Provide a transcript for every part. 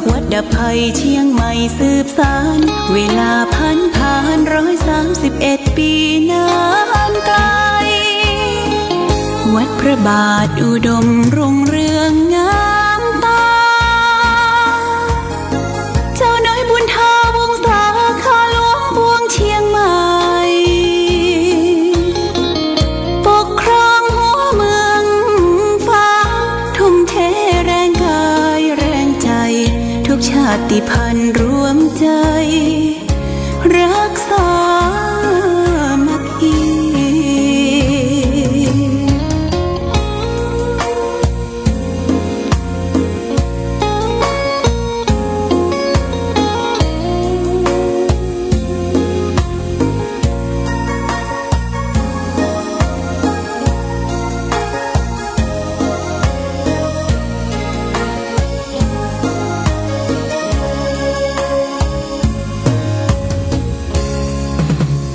จากวัดดับภัยเชียงใหม่สืบสานเวลาผ่าน131 ปีนานไกลวัดพระบาทอุดมรุ่งเรืองงามตาเจ้าน้อยบุญทาวงศาข้าหลวงปวงเชียงใหม่ปกครองหัวเมืองฟ้าทุ่มเทแรงกายแรงใจทุกชาติพันธุ์รวมใจรักษา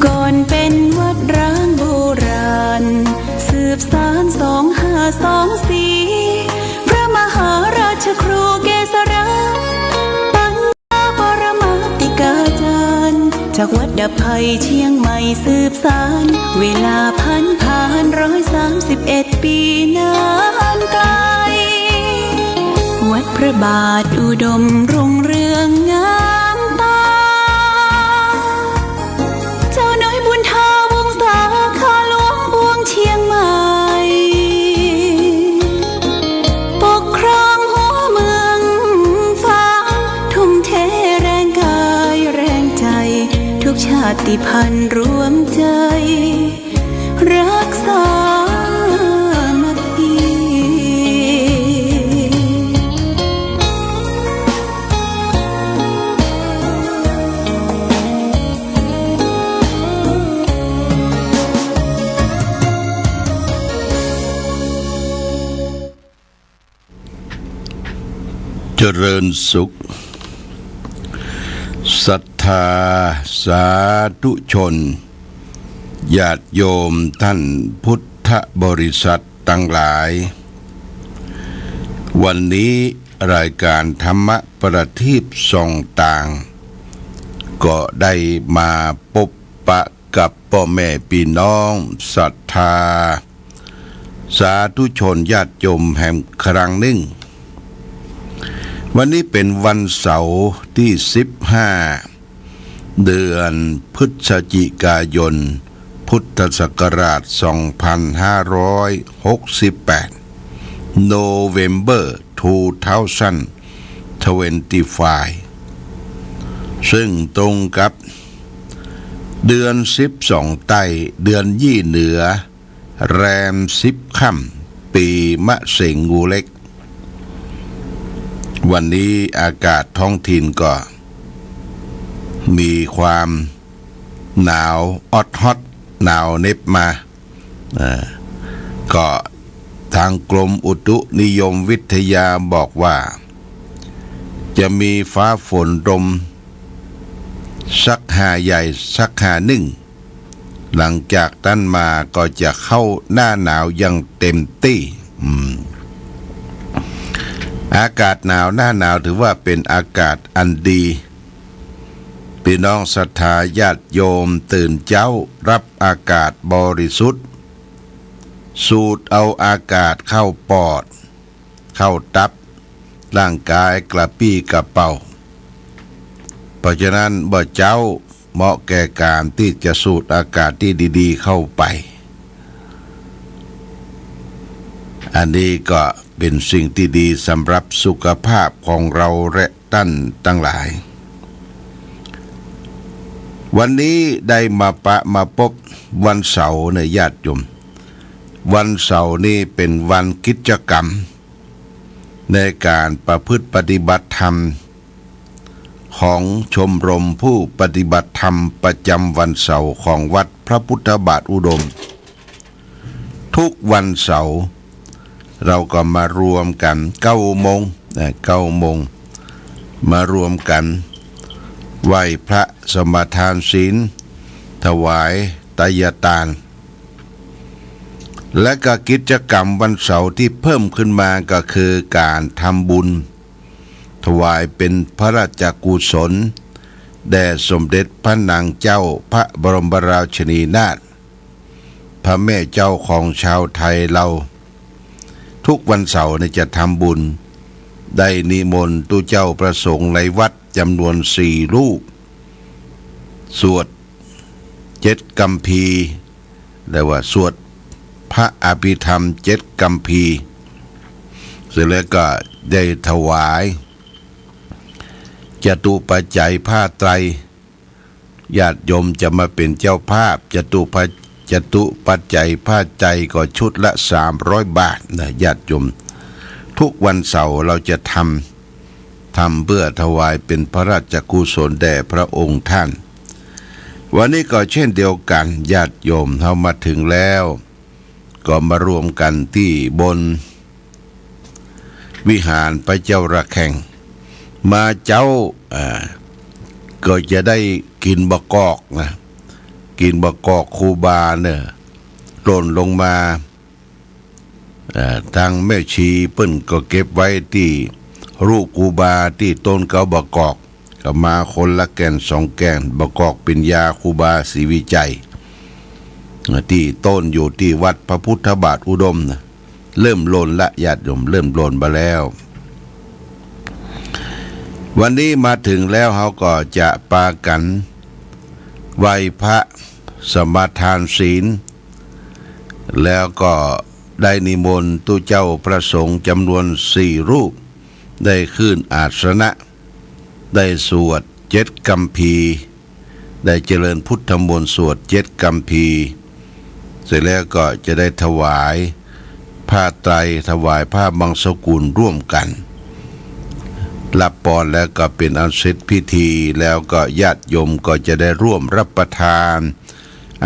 ก่อนเป็นวัดร้างโบราณสืบสาน2524พระมหาราชครูเกษราปัญญาปรมาติกาจารย์จากวัดดับภัยเชียงใหม่สืบสานเวลาผ่าน131 ปีนานไกลวัดพระบาทอุดมรุ่งเรืองงามตาเจ้าน้อยบุญทาวงศาข้าหลวงปวงเชียงใหม่ปกครองหัวเมืองฟ้าทุ่มเทแรงกายแรงใจทุกชาติพันธุ์รวมใจรักษามัคคีเจริญสุขศรัทธาสาธุชนญาติโยมท่านพุทธบริษัททั้งหลายวันนี้รายการธรรมประทีปส่องต่างก็ได้มาพบปะกับพ่อแม่พี่น้องศรัทธาสาธุชนญาติโยมแห่งครั้งหนึ่งวันนี้เป็นวันเสาร์ที่15เดือนพฤศจิกายนพุทธศักราช2568 November 2025 ซึ่งตรงกับเดือน12ใต้เดือนยี่เหนือแรม10ค่ำปีมะเส็งงูเล็กวันนี้อากาศท้องถิ่นก็มีความหนาวออดฮอตหนาวเน็บมาก็ทางกรมอุตุนิยมวิทยาบอกว่าจะมีฟ้าฝนลมสักหาใหญ่สักหาหนึ่งหลังจากนั้นมาก็จะเข้าหน้าหนาวอย่างเต็มที่อากาศหนาวหน้าหนาวถือว่าเป็นอากาศอันดีพี่น้องศรัทธาญาติโยมตื่นเช้ารับอากาศบริสุทธิ์สูดเอาอากาศเข้าปอดเข้าตับร่างกายกระปี้กระเป๋าเพราะฉะนั้นบ่เจ้าเหมาะแก่การที่จะสูดอากาศที่ดีๆเข้าไปอันนี้ก็เป็นสิ่งที่ดีสำหรับสุขภาพของเราและท่านทั้งหลายวันนี้ได้มาพบวันเสาร์ในญาติโยมวันเสาร์นี้เป็นวันกิจกรรมในการประพฤติปฏิบัติธรรมของชมรมผู้ปฏิบัติธรรมประจำวันเสาร์ของวัดพระพุทธบาทอุดมทุกวันเสาร์เราก็มารวมกัน9 โมงมารวมกันไหว้พระสมทานศีลถวายไตรทาน และก็กิจกรรมวันเสาร์ที่เพิ่มขึ้นมาก็คือการทำบุญ ถวายเป็นพระราชกุศลแด่สมเด็จพระนางเจ้าพระบรมราชินีนาถพระแม่เจ้าของชาวไทยเราทุกวันเสาร์จะทำบุญได้นิมนต์ตุเจ้าประสงค์ในวัดจำนวน4 รูปสวด7 กัมพีร์แต่ว่าสวดพระอภิธรรม7 กัมพีร์เสร็จแล้วก็ได้ถวายจตุปัจจัยผ้าไตรญาติโยมจะมาเป็นเจ้าภาพจตุปัจจัยผ้าใจก็ชุดละ300 บาทนะญาติโยมทุกวันเสาร์เราจะทำเพื่อถวายเป็นพระราชกุศลแด่พระองค์ท่านวันนี้ก็เช่นเดียวกันญาติโยมเรามาถึงแล้วก็มารวมกันที่บนวิหารพระเจ้าระแข่งมาเจ้าก็จะได้กินบะกอกนะกินบะกอกครูบาเนี่ยหล่นลงมาทางแม่ชีเปิ้นก็เก็บไว้ที่รูปครูบาที่ต้นเกาบะกอกก็มาคนละแก่น2 แก่นบะกอกเป็นยาครูบาศรีวิจัยที่ต้นอยู่ที่วัดพระพุทธบาทอุดมนะเริ่มหล่นละญาติโยมเริ่มหล่นมาแล้ววันนี้มาถึงแล้วเขาก็จะปากันไหว้พระสมาทานศีลแล้วก็ได้นิมนต์ตุเจ้าพระสงฆ์จำนวน4 รูปได้ขึ้นอาสนะได้สวด7 กัมพีร์ได้เจริญพุทธมนต์สวด7 กัมพีร์เสร็จแล้วก็จะได้ถวายผ้าไตรถวายผ้าบังสกุลร่วมกันรับปอนแล้วก็เป็นอันเสร็จพิธีแล้วก็ญาติโยมก็จะได้ร่วมรับประทาน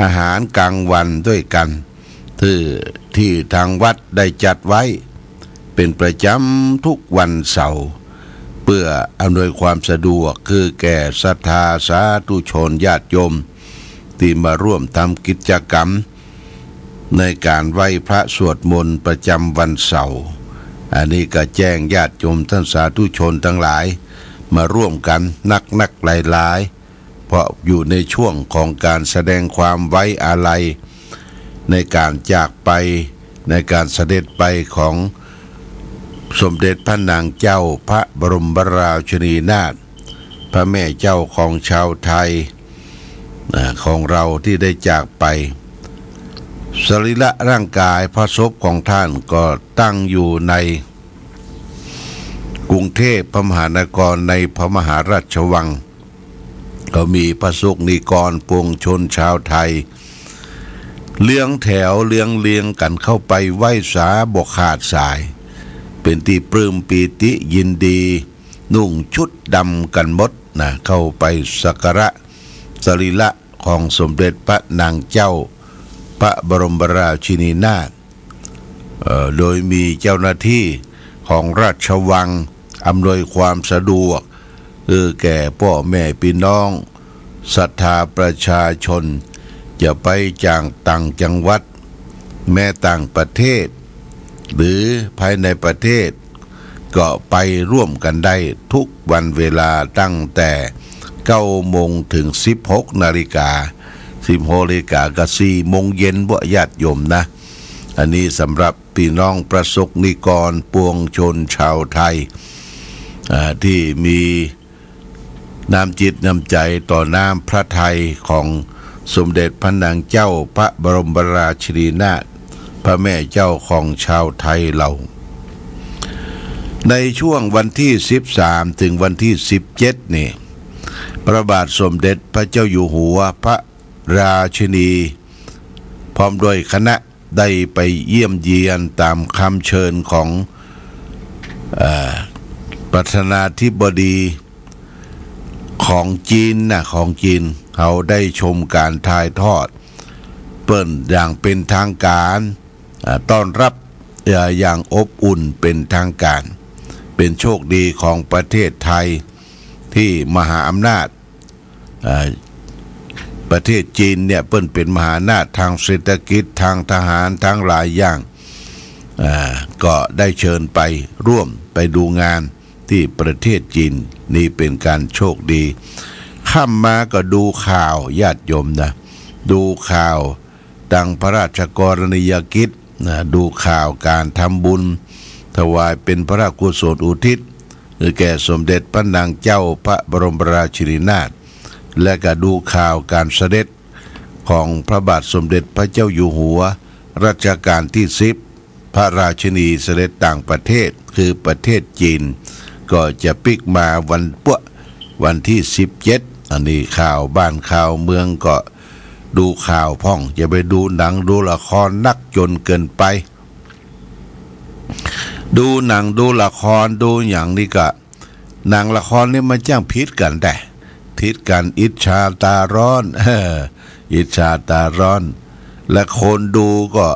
อาหารกลางวันด้วยกันที่ทางวัดได้จัดไว้เป็นประจำทุกวันเสาร์เพื่ออำนวยความสะดวกคือแก่ศรัทธาสาธุชนญาติโยมที่มาร่วมทำกิจกรรมในการไหว้พระสวดมนต์ประจำวันเสาร์อันนี้ก็แจ้งญาติโยมท่านสาธุชนทั้งหลายมาร่วมกันนักหลายเพราะอยู่ในช่วงของการแสดงความไว้อาลัยในการจากไปในการเสด็จไปของสมเด็จพระนางเจ้าพระบรมราชินีนาถพระแม่เจ้าของชาวไทยของเราที่ได้จากไปสรีระร่างกายพระศพของท่านก็ตั้งอยู่ในกรุงเทพมหานครในพระมหาราชวังก็มีพระสงฆ์นิกรปวงชนชาวไทยเลี้ยงแถวเลี้ยงกันเข้าไปไหว้สาบกขาดสายเป็นที่ปลื้มปีติยินดีนุ่งชุดดำกันหมดนะเข้าไปสักการะสรีระของสมเด็จพระนางเจ้าพระบรมราชินีนาถโดยมีเจ้าหน้าที่ของราชวังอำนวยความสะดวกแก่พ่อแม่พี่น้องศรัทธาประชาชนจะไปจากต่างจังหวัดแม้ต่างประเทศหรือภายในประเทศก็ไปร่วมกันได้ทุกวันเวลาตั้งแต่9 โมงถึง16 นาฬิกา16 นาฬิกากับ4 โมงเย็นบ่ญาติโยมนะอันนี้สำหรับพี่น้องประสบนิกรปวงชนชาวไทยที่มีน้ำจิตน้ำใจต่อน้ำพระทัยของสมเด็จพระนางเจ้าพระบรมราชินีนาถพระแม่เจ้าของชาวไทยเราในช่วงวันที่13 ถึงวันที่17นี่พระบาทสมเด็จพระเจ้าอยู่หัวพระราชินีพร้อมด้วยคณะได้ไปเยี่ยมเยียนตามคำเชิญของประธานาธิบดีของจีนเขาได้ชมการถ่ายทอดเปิดอย่างเป็นทางการต้อนรับอย่างอบอุ่นเป็นทางการเป็นโชคดีของประเทศไทยที่มหาอำนาจประเทศจีนเนี่ยเปิ้นเป็นมหาอำนาจทางเศรษฐกิจทางทหารทั้งหลายอย่างก็ได้เชิญไปร่วมไปดูงาน ที่ประเทศจีนนี่เป็นการโชคดีข้ามมาก็ดูข่าวญาติโยมนะดูข่าวดังพระราชกรณียกิจนะดูข่าวการทำบุญถวายเป็นพระราชกุศลอุทิศคือแก่สมเด็จพระนางเจ้าพระบรมราชินีนาถและก็ดูข่าวการเสด็จของพระบาทสมเด็จพระเจ้าอยู่หัวรัชกาลที่10พระราชินีเสด็จต่างประเทศคือประเทศจีนก็จะปิกมาวันที่17อันนี้ข่าวบ้านข่าวเมืองก็ดูข่าวพ่องจะไปดูหนังดูละครนักจนเกินไปดูหนังดูละครดูอย่างนี้ก็หนังละครนี่มันจ้างพิษกันแต่พิษกันอิจฉาตาร้อนอิจฉาตาร้อนและคนดูก็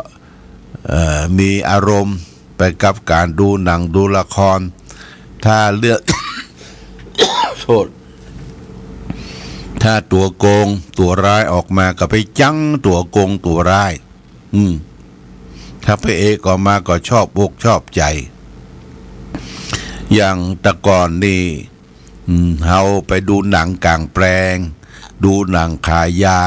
มีอารมณ์ไปกับการดูหนังดูละครถ้าเลือก โทษถ้าตัวโกงตัวร้ายออกมาก็ไปจังตัวโกงตัวร้ายถ้าพระเอกออกมาก็ชอบอกชอบใจอย่างแต่ก่อนนี่เราไปดูหนังกลางแปลงดูหนังขายยา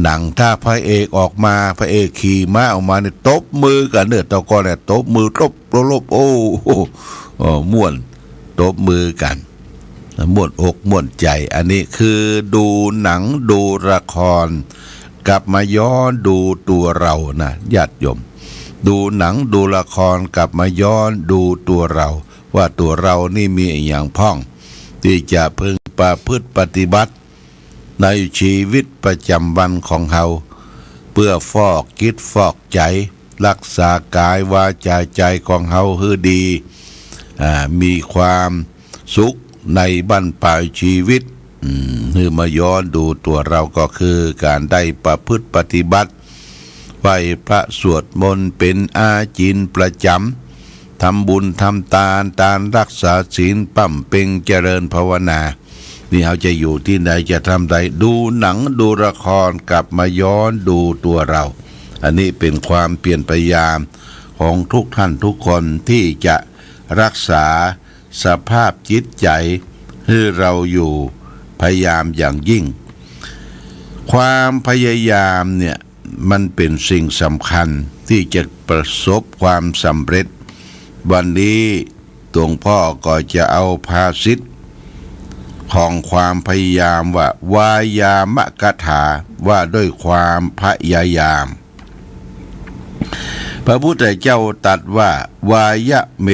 หนังถ้าพระเอกออกมาพระเอกขี่ม้าออกมาเนี่ยตบมือกันเนี่ยตะกอนเนี่ยตบมือลบโอ้ม่วนตบมือกันม่วนอกม่วนใจอันนี้คือดูหนังดูละครกลับมาย้อนดูตัวเรานะญาติโยมดูหนังดูละครกลับมาย้อนดูตัวเราว่าตัวเรานี่มีอย่างพ้องที่จะพึงประพฤติปฏิบัติในชีวิตประจำวันของเราเพื่อฟอกจิตฟอกใจรักษากายวาจาใจของเราให้ดีมีความสุขในบั้นปลายชีวิตคือมาย้อนดูตัวเราก็คือการได้ประพฤติปฏิบัติไหว้พระสวดมนต์เป็นอาจินประจำทำบุญทำทานรักษาศีลปั้มเพ็งเจริญภาวนานี่เขาจะอยู่ที่ไหนจะทำใดดูหนังดูละครกลับมาย้อนดูตัวเราอันนี้เป็นความเปลี่ยนพยายามของทุกท่านทุกคนที่จะรักษาสภาพจิตใจให้เราอยู่พยายามอย่างยิ่งความพยายามเนี่ยมันเป็นสิ่งสำคัญที่จะประสบความสำเร็จวันนี้หลวงพ่อก็จะเอาภาษิตของความพยายามว่าวายามกถาว่าด้วยความพยายามพระพุทธเจ้าตรัสว่าวายะเม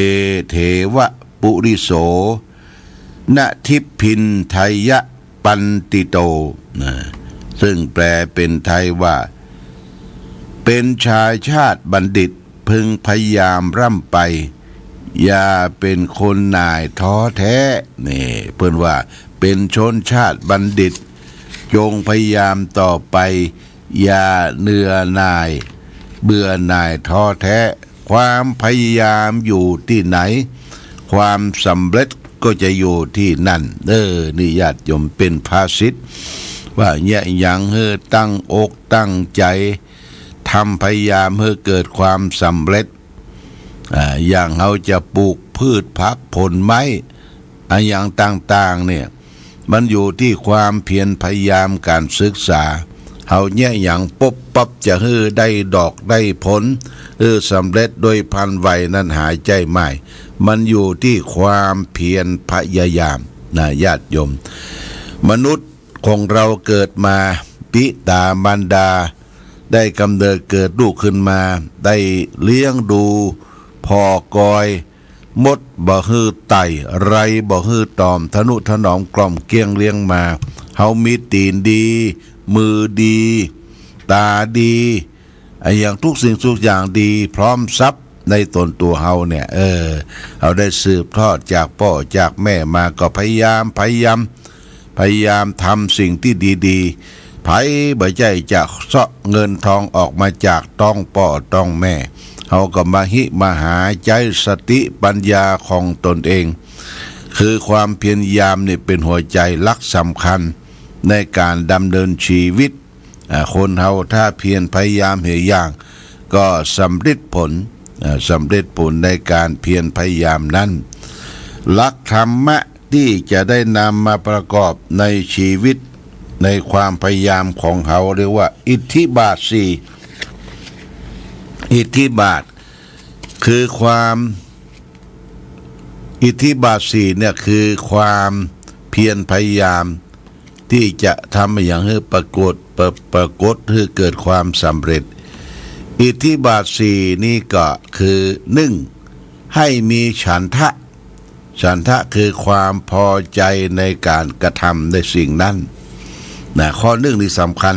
เถวะปุริโสณทิพพินไทยะปันติโตซึ่งแปลเป็นไทยว่าเป็นชายชาติบัณฑิตพึงพยายามร่ำไปอย่าเป็นคนนายท้อแท้นี่เพิ่นว่าเป็นชนชาติบัณฑิตจงพยายามต่อไปอย่าเหนื่อยหน่ายเบื่อหน่ายท้อแท้ความพยายามอยู่ที่ไหนความสำเร็จก็จะอยู่ที่นั่นนี่ญาติโยมเป็นภาษิตว่าเนี่ยอย่างให้ตั้งอกตั้งใจทำพยายามให้เกิดความสำเร็จอย่างเราจะปลูกพืชผักผลไม้อย่างต่างๆเนี่ยมันอยู่ที่ความเพียรพยายามการศึกษาเขาเนี่ยอย่างปุ๊บปั๊บจะให้ได้ดอกได้ผลสำเร็จโดยพันไวนั้นหายใจไม่มันอยู่ที่ความเพียรพยายามนะญาติโยมมนุษย์ของเราเกิดมาปิตามารดาได้กำเนิดเกิดลูกขึ้นมาได้เลี้ยงดูพ่อกอยมดบ่ฮือไต่ไรบ่ฮือตอมทนุถนอมกล่อมเกียงเลี้ยงมาเฮามีตีนดีมือดีตาดีอย่างทุกสิ่งทุกอย่างดีพร้อมทรัพย์ในตนตัวเฮาเนี่ยเฮาได้สืบทอดจากพ่อจากแม่มาก็พยายามทำสิ่งที่ดีๆไผบ่ใจจะเสาะเงินทองออกมาจากต้องพ่อต้องแม่เฮาก็มามาหาใจสติปัญญาของตนเองคือความเพียรยามนี่เป็นหัวใจหลักสำคัญในการดำเนินชีวิตคนเฮาถ้าเพียรพยายามเหย่างก็สำเร็จผลในการเพียรพยายามนั้น หลักธรรมะที่จะได้นำมาประกอบในชีวิตในความพยายามของเขาเรียกว่าอิทธิบาทสี่อิทธิบาทคือความอิทธิบาทสี่เนี่ยคือความเพียรพยายามที่จะทำอย่างให้ปรากฏให้เกิดความสำเร็จอิทธิบาทสี่นี่ก็คือหนึ่งให้มีฉันทะคือความพอใจในการกระทำในสิ่งนั้นนะข้อหนึ่งนี่สำคัญ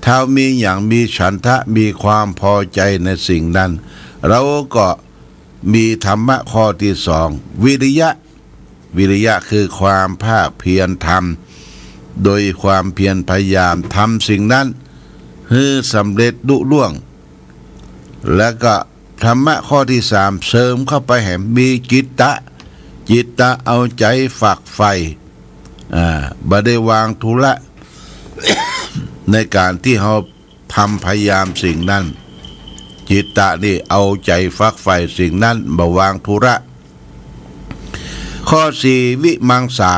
ถ้ามีอย่างมีฉันทะมีความพอใจในสิ่งนั้นเราก็มีธรรมะข้อที่สองวิริยะคือความภาคเพียรทำโดยความเพียรพยายามทำสิ่งนั้นให้สำเร็จลุล่วงแล้วก็ธรรมะข้อที่สามเสริมเข้าไปแห่มีจิตตะเอาใจฝักใฝ่บ่ได้วางธุระ ในการที่เราทำพยายามสิ่งนั้นจิตตะนี่เอาใจฝักใฝ่สิ่งนั้นบ่วางธุระข้อสี่วิมังสา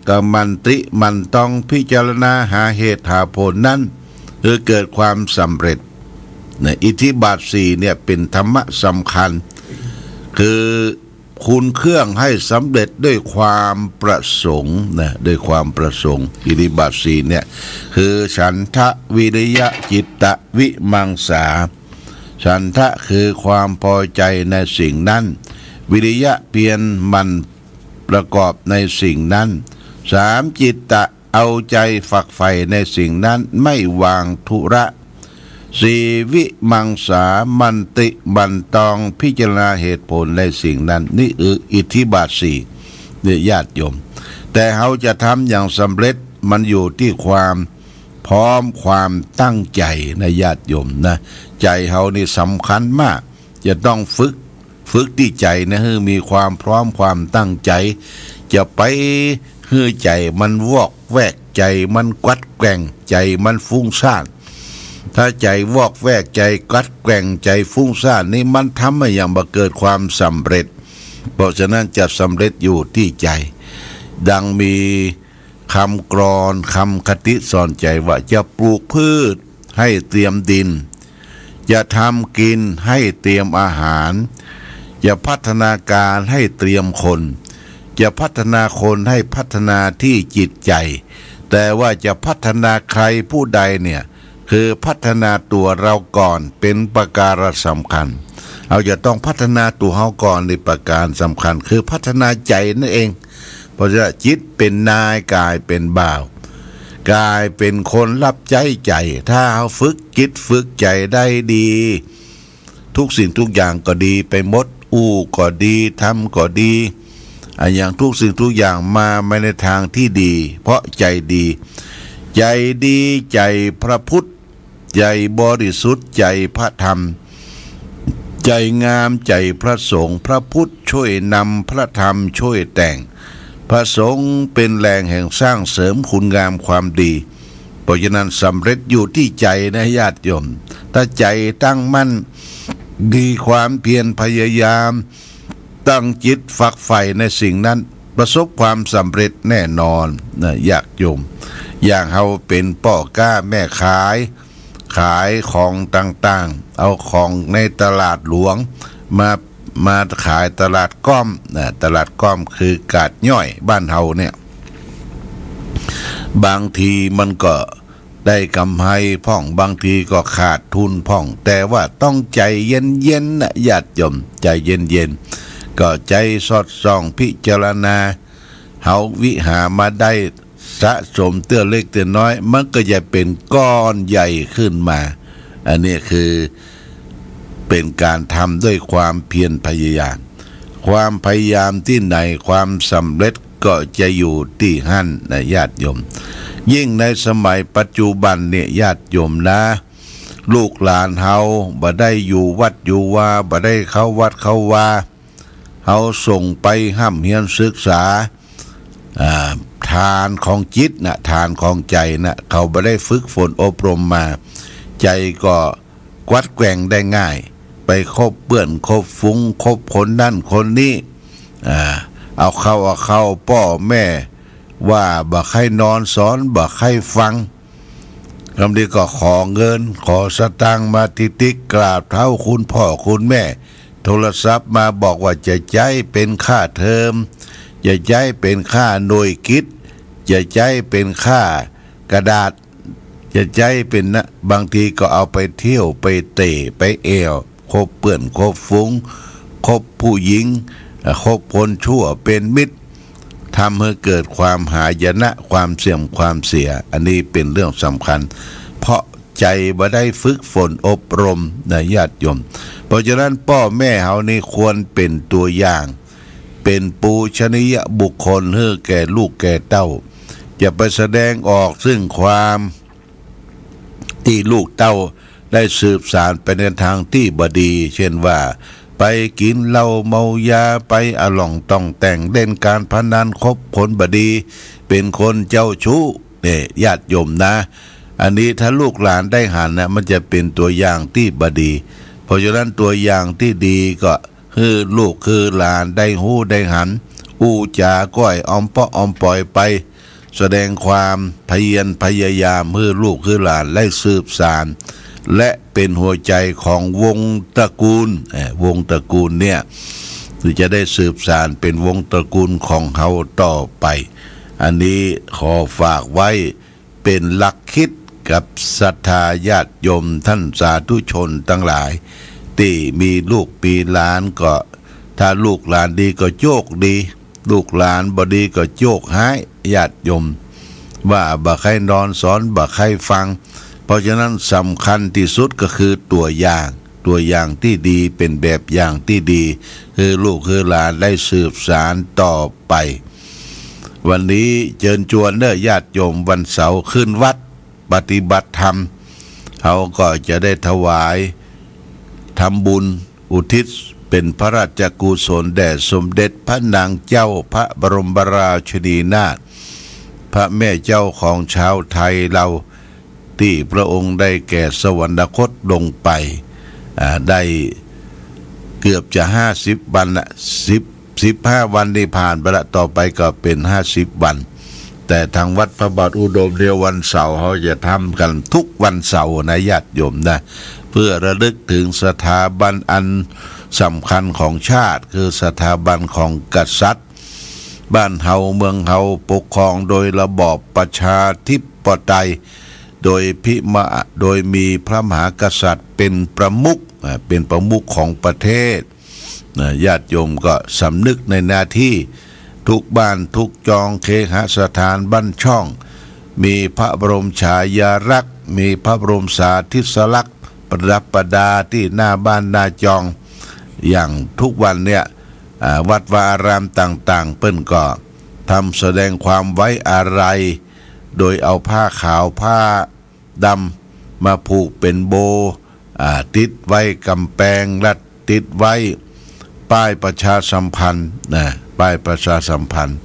ก็มันต้องพิจารณาหาเหตุหาผลนั้นเพื่อเกิดความสำเร็จในอิทธิบาทสี่เนี่ยเป็นธรรมะสำคัญคือคุณเครื่องให้สำเร็จด้วยความประสงค์นะด้วยความประสงค์อิทธิบาทสี่เนี่ยคือฉันทะวิริยะจิตตะวิมังสาฉันทะคือความพอใจในสิ่งนั้นวิริยะเพียรมันประกอบในสิ่งนั้นสามจิตตะเอาใจฝักใฝ่ในสิ่งนั้นไม่วางธุระสี่วิมังสามันติบันตองพิจารณาเหตุผลในสิ่งนั้นนี่อิทธิบาทสี่เนี่ยญาติโยมแต่เขาจะทำอย่างสำเร็จมันอยู่ที่ความพร้อมความตั้งใจนะญาติโยมนะใจเขานี่สำคัญมากจะต้องฝึกที่ใจนะให้มีความพร้อมความตั้งใจจะไปให้ใจมันวอกแวกใจมันกัดแกว่งใจมันฟุ้งซ่านถ้าใจวอกแวกใจกัดแกว่งใจฟุ้งซ่านนี่มันทำให้อย่างบ่เกิดความสำเร็จเพราะฉะนั้นจะสำเร็จอยู่ที่ใจดังมีคำกรอนคำคติสอนใจว่าจะปลูกพืชให้เตรียมดินจะทำกินให้เตรียมอาหารจะพัฒนาการให้เตรียมคนจะพัฒนาคนให้พัฒนาที่จิตใจแต่ว่าจะพัฒนาใครผู้ใดเนี่ยคือพัฒนาตัวเราก่อนเป็นประการสำคัญเราจะต้องพัฒนาตัวเราก่อนในประการสำคัญคือพัฒนาใจนั่นเองเพราะฉะนั้นจิตเป็นนายกายเป็นบ่าวกายเป็นคนรับใจถ้าเราฝึกจิตฝึกใจได้ดีทุกสิ่งทุกอย่างก็ดีไปหมดก็ดีทำก็ดีอย่างทุกสิ่งทุกอย่างมาในทางที่ดีเพราะใจดีใจพระพุทธใจบริสุทธิ์ใจพระธรรมใจงามใจพระสงฆ์พระพุทธช่วยนำพระธรรมช่วยแต่งพระสงฆ์เป็นแรงแห่งสร้างเสริมคุณงามความดีเพราะฉะนั้นสำเร็จอยู่ที่ใจนะญาติโยมถ้าใจตั้งมั่นดีความเพียรพยายามตั้งจิตฝักใฝ่ในสิ่งนั้นประสบความสำเร็จแน่นอนนะญาติโยมอย่างเราเป็นพ่อค้าแม่ขายของต่างๆเอาของในตลาดหลวงมาขายตลาดก้อมนะตลาดก้อมคือกาดย่อยบ้านเฮาเนี่ยบางทีมันก็ได้กำไรพ่องบางทีก็ขาดทุนพ่องแต่ว่าต้องใจเย็นๆนะญาติโยมใจเย็นๆก็ใจสอดส่องพิจารณาเฮาวิหามาได้สะสมเตื้อเล็กเตื้อน้อยมันก็จะเป็นก้อนใหญ่ขึ้นมาอันนี้คือเป็นการทำด้วยความเพียรพยายามความพยายามที่ไหนความสำเร็จก็จะอยู่ที่หั่นนะญาติโยมยิ่งในสมัยปัจจุบันเนี่ยญาติโยมนะลูกหลานเฮาบ่ได้อยู่วัดอยู่ว่าบ่ได้เข้าวัดเข้าว่าเฮาส่งไปห้ำเฮียนศึกษาทานของจิตนะทานของใจนะเขาบ่ได้ฝึกฝนอบรมมาใจก็กวัดแกว่งได้ง่ายไปคบเปื้อนคบฟุ้งคบคนนั่นคนนี้ เอาเข้าพ่อแม่ว่าบ่ให้นอนสอนบ่ให้ฟังคำนี้ก็ขอเงินขอสตางค์มาติกกราบเท้าคุณพ่อคุณแม่โทรศัพท์มาบอกว่าจะใช้เป็นค่าเทอมจะใช้เป็นค่าหน่วยกิจจะใช้เป็นค่ากระดาษจะใช้เป็นนะบางทีก็เอาไปเที่ยวไปเตะไปเอวคบเปื่อนคบฟุ้งคบผู้หญิงคบคนชั่วเป็นมิตรทำให้เกิดความหายนะความเสื่อมความเสียอันนี้เป็นเรื่องสำคัญเพราะใจบ่ได้ฝึกฝนอบรมนะญาติโยมเพราะฉะนั้นพ่อแม่เฮานี่ควรเป็นตัวอย่างเป็นปูชนียบุคคลให้แก่ลูกแก่เต้าจะไปแสดงออกซึ่งความที่ลูกเต้าได้สืบสานไปในทางที่บดีเช่นว่าไปกินเหล้าเมายาไปอล่องต้องแต่งเล่นการพนันคบคนบดีเป็นคนเจ้าชู้เนี่ยญาติโยมนะอันนี้ถ้าลูกหลานได้หันนะมันจะเป็นตัวอย่างที่บดีเพราะฉะนั้นตัวอย่างที่ดีก็คือลูกคือหลานได้หู้ได้หันอู้จาก้อยอมเปาะอมปล่อยไปแสดงความพยายามเพื่อลูกคือหลานได้สืบสานและเป็นหัวใจของวงตระกูลวงตระกูลเนี่ยที่จะได้สืบสานเป็นวงตระกูลของเขาต่อไปอันนี้ขอฝากไว้เป็นหลักคิดกับศรัทธาญาติโยมท่านสาธุชนทั้งหลายที่มีลูกปีหลานก็ถ้าลูกหลานดีก็โชคดีลูกหลานบ่ดีก็โชคหายญาติโยมว่าบ่ให้นอนสอนบ่ให้ฟังเพราะฉะนั้นสำคัญที่สุดก็คือตัวอย่างที่ดีเป็นแบบอย่างที่ดีคือลูกคือหลานได้สืบสานต่อไปวันนี้เชิญชวนเด้อญาติโยมวันเสาร์ขึ้นวัดปฏิบัติธรรมเขาก็จะได้ถวายทำบุญอุทิศเป็นพระราชกุศลแด่สมเด็จพระนางเจ้าพระบรมราชินีนาถพระแม่เจ้าของชาวไทยเราที่พระองค์ได้แก่สวรรคตลงไปได้เกือบจะ50 วันละ15 วันที่ผ่านไปละต่อไปก็เป็น50 วันแต่ทางวัดพระบาทอุดมเรียววันเสาร์เขาจะทำกันทุกวันเสาร์นะญาติโยมนะเพื่อระลึกถึงสถาบันอันสำคัญของชาติคือสถาบันของกษัตริย์บ้านเฮาเมืองเฮาปกครองโดยระบอบประชาธิปไตยโดยมีพระมหากษัตริย์เป็นประมุขของประเทศญาติโยมก็สำนึกในหน้าที่ทุกบ้านทุกจองเคหสถานบ้านช่องมีพระบรมฉายาลักษณ์มีพระบรมสาธิสลักษณ์ประดับประดาที่หน้าบ้านหน้าจองอย่างทุกวันเนี่ยวัดวาอารามต่างๆเปิ้นก็ทำแสดงความไว้อาลัยโดยเอาผ้าขาวผ้าดำมาผูกเป็นโบติดไว้กำแพงและติดไว้ป้ายประชาสัมพันธ์ป้ายประชาสัมพันธ์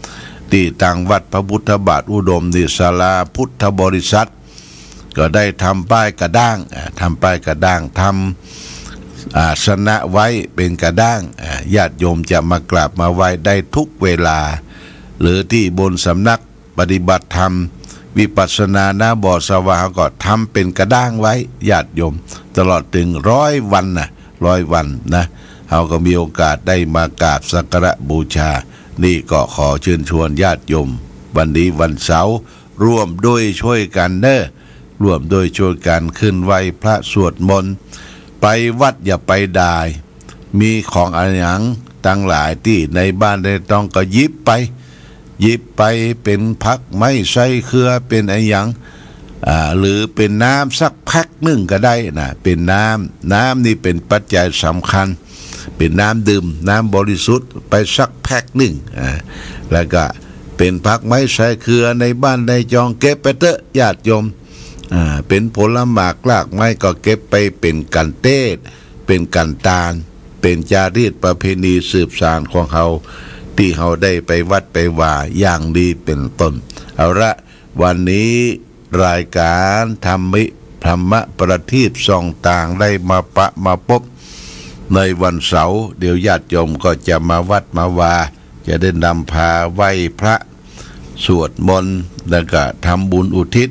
ที่ต่างวัดพระพุทธบาทอุดมที่ศาลาพุทธบริษัทก็ได้ทำป้ายกระด้างทำอาสนะไว้เป็นกระด้างญาติโยมจะมากราบมาไหว้ได้ทุกเวลาหรือที่บนสำนักปฏิบัติธรรมวิปัสสนาหน้าบ่อสวาก็ทำเป็นกระด้างไว้ญาติโยมตลอดถึง100 วัน100 วันนะเราก็มีโอกาสได้มากราบสักการะบูชานี่ก็ขอเชิญชวนญาติโยมวันนี้วันเสาร์ร่วมด้วยช่วยกันร่วมด้วยช่วยกันขึ้นไหว้พระสวดมนต์ไปวัดอย่าไปด่ายมีของอะไรอย่างตั้งหลายที่ในบ้านได้ต้องก็หยิบไปเป็นพักไม่ใส่เครือเป็นอะไรอย่างหรือเป็นน้ำสักแพ็คหนึ่งก็ได้นะเป็นน้ำนี่เป็นปัจจัยสำคัญเป็นน้ำดื่มน้ำบริสุทธิ์ไปสักแพ็คหนึ่งแล้วก็เป็นพักไม้ใส่เครือในบ้านในจองเก็บไปเถอะญาติโยมเป็นผลหมากรากไม้ก็เก็บไปเป็นกันเทศเป็นกันตาลเป็นจารีตประเพณีสืบสานของเขาที่เขาได้ไปวัดไปว่าอย่างดีเป็นต้นเอาละวันนี้รายการธรรมะประทีปส่องต่างได้มาพบในวันเสาร์เดี๋ยวญาติโยมก็จะมาวัดมาว่า จะได้นำพาไหว้พระสวดมนต์แล้วก็ทำบุญอุทิศ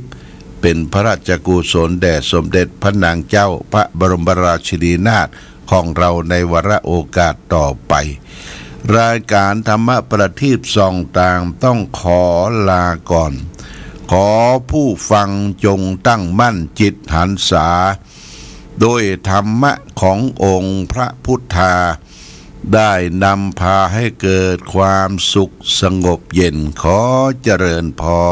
เป็นพระราชกุศลแด่สมเด็จพระนางเจ้าพระบรมราชินีนาถของเราในวาระโอกาสต่อไปรายการธรรมะประทีปส่องต่างต้องขอลาก่อนขอผู้ฟังจงตั้งมั่นจิตหันษาโดยธรรมะขององค์พระพุทธาได้นำพาให้เกิดความสุขสงบเย็นขอเจริญพร